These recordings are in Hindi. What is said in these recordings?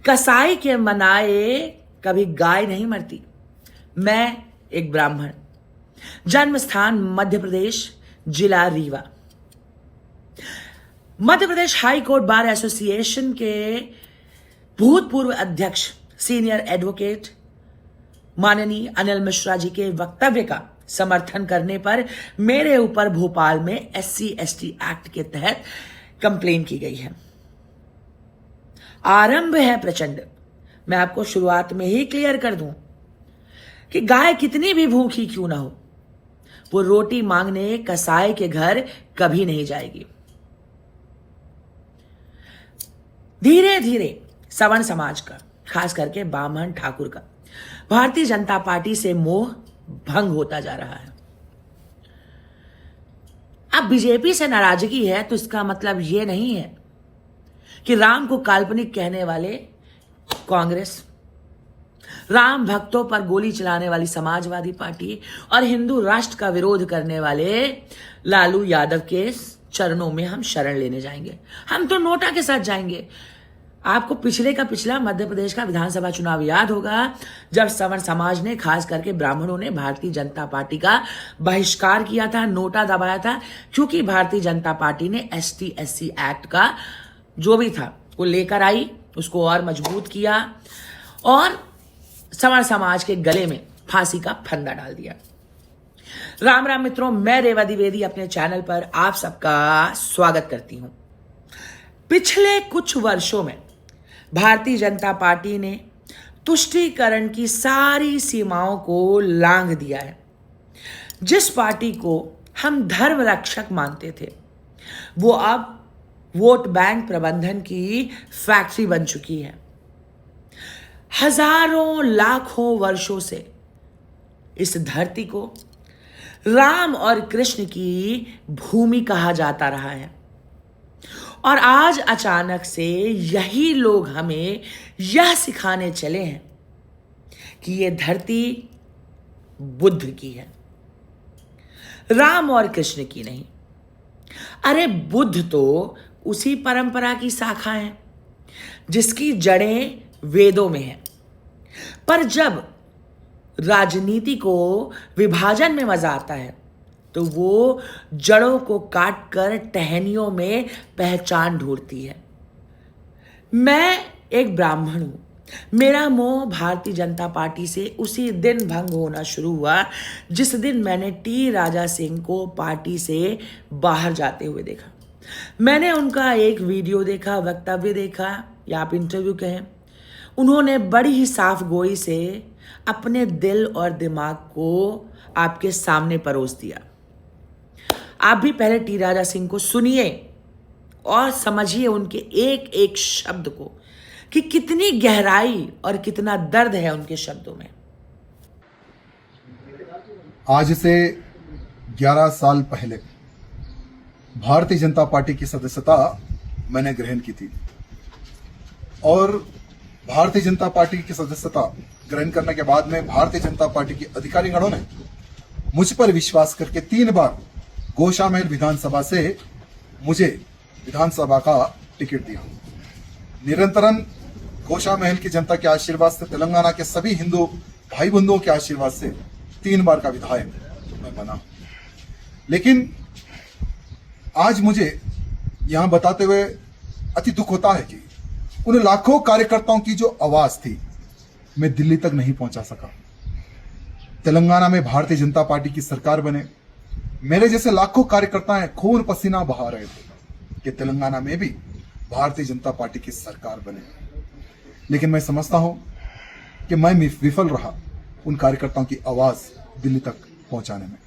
कसाई के मनाए कभी गाय नहीं मरती। मैं एक ब्राह्मण, जन्म स्थान मध्य प्रदेश, जिला Rewa. Madhya Pradesh high court bar association के भूतपूर्व अध्यक्ष सीनियर एडवोकेट माननीय अनिल मिश्रा जी के वक्तव्य का समर्थन करने पर मेरे ऊपर भोपाल में SC/ST एक्ट के तहत कंप्लेन की गई है। आरंभ है प्रचंड। मैं आपको शुरुआत में ही क्लियर कर दूं कि गाय कितनी भी भूखी क्यों ना हो, वो रोटी मांगने कसाई के घर कभी नहीं जाएगी। धीरे धीरे सवर्ण समाज का, खास करके ब्राह्मण ठाकुर का, भारतीय जनता पार्टी से मोह भंग होता जा रहा है। अब बीजेपी से नाराजगी है तो इसका मतलब यह नहीं है कि राम को काल्पनिक कहने वाले कांग्रेस, राम भक्तों पर गोली चलाने वाली समाजवादी पार्टी और हिंदू राष्ट्र का विरोध करने वाले लालू यादव के चरणों में हम शरण लेने जाएंगे। हम तो नोटा के साथ जाएंगे। आपको पिछले का पिछला मध्य प्रदेश का विधानसभा चुनाव याद होगा, जब सवर्ण समाज ने, खास करके ब्राह्मणों ने, भारतीय जनता पार्टी का बहिष्कार किया था, नोटा दबाया था, क्योंकि भारतीय जनता पार्टी ने ST/SC एक्ट का जो भी था वो लेकर आई, उसको और मजबूत किया और सवर्ण समाज के गले में फांसी का फंदा डाल दिया। राम राम मित्रों, मैं रेवा द्विवेदी अपने चैनल पर आप सबका स्वागत करती हूं। पिछले कुछ वर्षों में भारतीय जनता पार्टी ने तुष्टीकरण की सारी सीमाओं को लांघ दिया है। जिस पार्टी को हम धर्म रक्षक मानते थे, वो अब वोट बैंक प्रबंधन की फैक्ट्री बन चुकी है। हजारों लाखों वर्षों से इस धरती को राम और कृष्ण की भूमि कहा जाता रहा है और आज अचानक से यही लोग हमें यह सिखाने चले हैं कि यह धरती बुद्ध की है, राम और कृष्ण की नहीं। अरे बुद्ध तो उसी परंपरा की शाखा है जिसकी जड़ें वेदों में हैं। पर जब राजनीति को विभाजन में मजा आता है तो वो जड़ों को काटकर टहनियों में पहचान ढूंढती है। मैं एक ब्राह्मण हूं। मेरा मोह भारतीय जनता पार्टी से उसी दिन भंग होना शुरू हुआ जिस दिन मैंने टी राजा सिंह को पार्टी से बाहर जाते हुए देखा। मैंने उनका एक वीडियो देखा, वक्तव्य देखा, या आप इंटरव्यू कहें। उन्होंने बड़ी ही साफ गोई से अपने दिल और दिमाग को आपके सामने परोस दिया। आप भी पहले टी राजा सिंह को सुनिए और समझिए उनके एक एक शब्द को कि कितनी गहराई और कितना दर्द है उनके शब्दों में। आज से 11 साल पहले भारतीय जनता पार्टी की सदस्यता मैंने ग्रहण की थी और भारतीय जनता पार्टी की सदस्यता ग्रहण करने के बाद में भारतीय जनता पार्टी के अधिकारीगणों ने मुझ पर विश्वास करके 3 बार गोशामहल विधानसभा से मुझे विधानसभा का टिकट दिया। निरंतरन गोशामहल की जनता के आशीर्वाद से, तेलंगाना के सभी हिंदू भाई बंधुओं के आशीर्वाद से 3 बार का विधायक मैं बना। लेकिन आज मुझे यहां बताते हुए अति दुख होता है कि उन लाखों कार्यकर्ताओं की जो आवाज थी मैं दिल्ली तक नहीं पहुंचा सका। तेलंगाना में भारतीय जनता पार्टी की सरकार बने, मेरे जैसे लाखों कार्यकर्ता खून पसीना बहा रहे थे कि तेलंगाना में भी भारतीय जनता पार्टी की सरकार बने। लेकिन मैं समझता हूं कि मैं विफल रहा उन कार्यकर्ताओं की आवाज दिल्ली तक पहुंचाने में।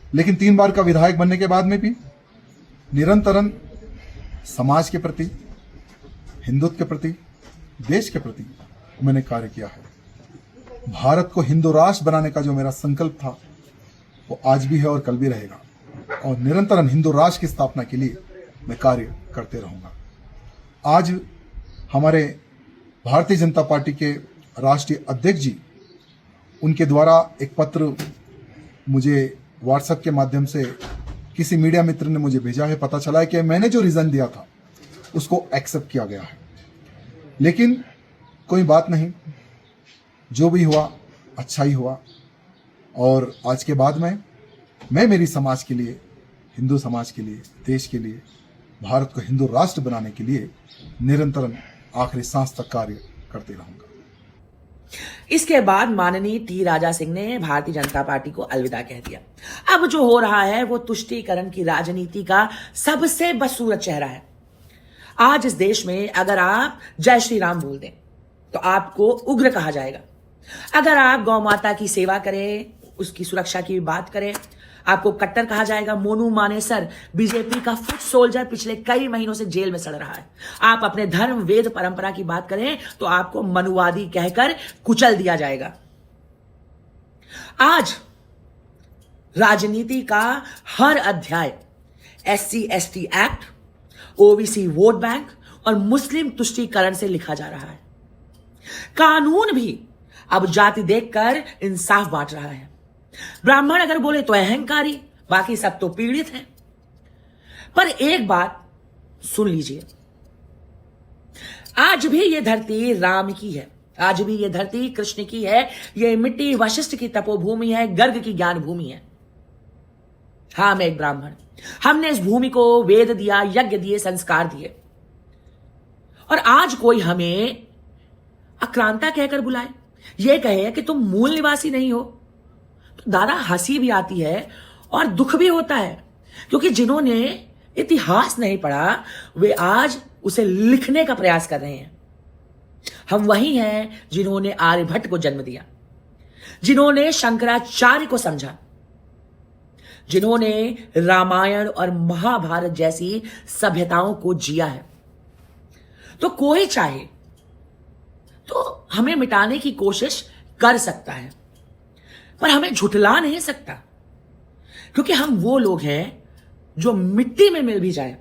लेकिन 3 बार का विधायक बनने के बाद में भी निरंतरन समाज के प्रति, हिंदुत्व के प्रति, देश के प्रति मैंने कार्य किया है। भारत को हिंदू राष्ट्र बनाने का जो मेरा संकल्प था वो आज भी है और कल भी रहेगा और निरंतर हिंदू राष्ट्र की स्थापना के लिए मैं कार्य करते रहूंगा। आज हमारे भारतीय जनता पार्टी के राष्ट्रीय अध्यक्ष जी, उनके द्वारा एक पत्र मुझे व्हाट्सएप के माध्यम से किसी मीडिया मित्र ने मुझे भेजा है। पता चला है कि मैंने जो रीजन दिया था उसको एक्सेप्ट किया गया है। लेकिन कोई बात नहीं, जो भी हुआ अच्छा ही हुआ। और आज के बाद में मैं मेरी समाज के लिए, हिंदू समाज के लिए, देश के लिए, भारत को हिंदू राष्ट्र बनाने के लिए निरंतर आखिरी सांस तक कार्य करते रहूंगा। इसके बाद माननीय टी राजा सिंह ने भारतीय जनता पार्टी को अलविदा कह दिया। अब जो हो रहा है वो तुष्टीकरण की राजनीति का सबसे बदसूरत चेहरा है। आज इस देश में अगर आप जय श्री राम बोल दें तो आपको उग्र कहा जाएगा। अगर आप गौ माता की सेवा करें, उसकी सुरक्षा की बात करें, आपको कट्टर कहा जाएगा। मोनू मानेसर बीजेपी का फुट सोल्जर पिछले कई महीनों से जेल में सड़ रहा है। आप अपने धर्म वेद परंपरा की बात करें तो आपको मनुवादी कहकर कुचल दिया जाएगा। आज राजनीति का हर अध्याय SC ST act, OBC vote bank और मुस्लिम तुष्टीकरण से लिखा जा रहा है। कानून भी अब जाति देखकर इंसाफ बांट रहा है। ब्राह्मण अगर बोले तो अहंकारी, बाकी सब तो पीड़ित हैं। पर एक बात सुन लीजिए, आज भी ये धरती राम की है, आज भी ये धरती कृष्ण की है। ये मिट्टी वशिष्ठ की तपोभूमि है, गर्ग की ज्ञान भूमि है। हाँ, मैं एक ब्राह्मण, हमने इस भूमि को वेद दिया, यज्ञ दिए, संस्कार दिए, और आज कोई हमें आक्रांता कहकर बुलाए, ये कहे कि तुम मूल निवासी नहीं हो, तो दादा हंसी भी आती है और दुख भी होता है। क्योंकि जिन्होंने इतिहास नहीं पढ़ा वे आज उसे लिखने का प्रयास कर रहे हैं। हम वही हैं जिन्होंने आर्यभट्ट को जन्म दिया, जिन्होंने शंकराचार्य को समझा, जिन्होंने रामायण और महाभारत जैसी सभ्यताओं को जिया है। तो कोई चाहे तो हमें मिटाने की कोशिश कर सकता है, पर हमें झुठला नहीं सकता, क्योंकि हम वो लोग हैं जो मिट्टी में मिल भी जाए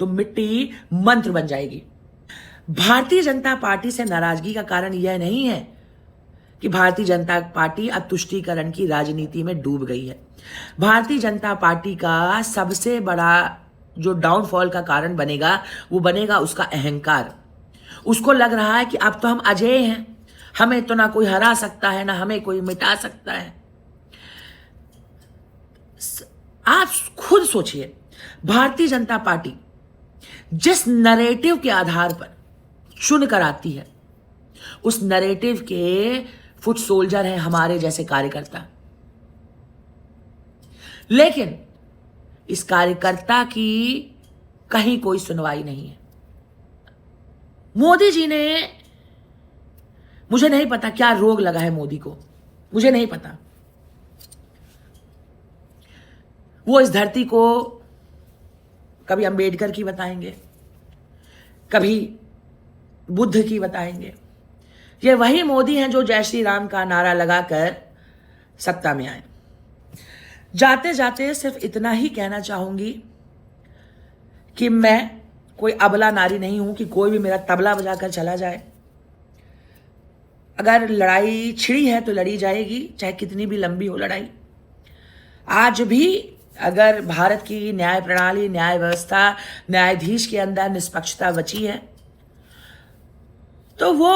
तो मिट्टी मंत्र बन जाएगी। भारतीय जनता पार्टी से नाराजगी का कारण यह नहीं है कि भारतीय जनता पार्टी अब तुष्टीकरण की राजनीति में डूब गई है। भारतीय जनता पार्टी का सबसे बड़ा जो डाउनफॉल का कारण बनेगा वो बनेगा उसका अहंकार। उसको लग रहा है कि अब तो हम अजेय हैं, हमें तो ना कोई हरा सकता है, ना हमें कोई मिटा सकता है। आप खुद सोचिए, भारतीय जनता पार्टी जिस नैरेटिव के आधार पर चुन कर आती है उस नैरेटिव के फुट सोल्जर हैं हमारे जैसे कार्यकर्ता। लेकिन इस कार्यकर्ता की कहीं कोई सुनवाई नहीं है। मोदी जी ने, मुझे नहीं पता क्या रोग लगा है मोदी को, मुझे नहीं पता। वो इस धरती को कभी अंबेडकर की बताएंगे, कभी बुद्ध की बताएंगे। ये वही मोदी हैं जो जय श्री राम का नारा लगाकर सत्ता में आए। जाते जाते सिर्फ इतना ही कहना चाहूंगी कि मैं कोई अबला नारी नहीं हूं कि कोई भी मेरा तबला बजाकर चला जाए। अगर लड़ाई छिड़ी है तो लड़ी जाएगी, चाहे कितनी भी लंबी हो लड़ाई। आज भी अगर भारत की न्याय प्रणाली, न्याय व्यवस्था, न्यायाधीश के अंदर निष्पक्षता बची है तो वो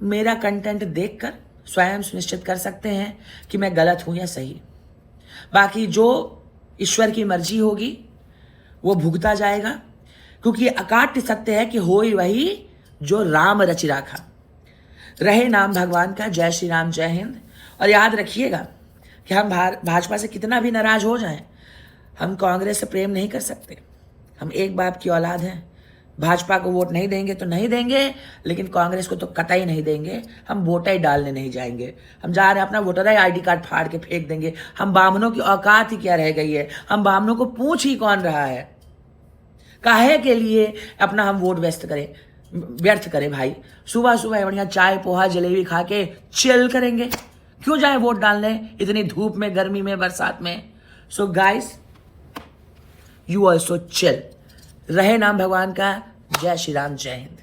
मेरा कंटेंट देखकर स्वयं सुनिश्चित कर सकते हैं कि मैं गलत हूं या सही। बाकी जो ईश्वर की मर्जी होगी वो भुगता जाएगा, क्योंकि अकाट्य सत्य है कि होई वही जो राम रचि राखा। रहे नाम भगवान का। जय श्री राम, जय हिंद। और याद रखिएगा कि हम भाजपा से कितना भी नाराज हो जाएं, हम कांग्रेस से प्रेम नहीं कर सकते। हम एक बाप की औलाद हैं। भाजपा को वोट नहीं देंगे तो नहीं देंगे, लेकिन कांग्रेस को तो कतई नहीं देंगे। हम वोट ही डालने नहीं जाएंगे। हम जा रहे हैं अपना वोटर ID कार्ड फाड़ के फेंक देंगे। हम बामनों की औकात ही क्या रह गई है? हम बामनों को पूछ ही कौन रहा है? काहे के लिए अपना हम वोट व्यर्थ करें भाई? सुबह सुबह बढ़िया चाय पोहा जलेबी खा के चिल करेंगे। क्यों जाए वोट डालने इतनी धूप में, गर्मी में, बरसात में? So guys, you also chill. रहे नाम भगवान का। जय श्री राम, जय हिंद।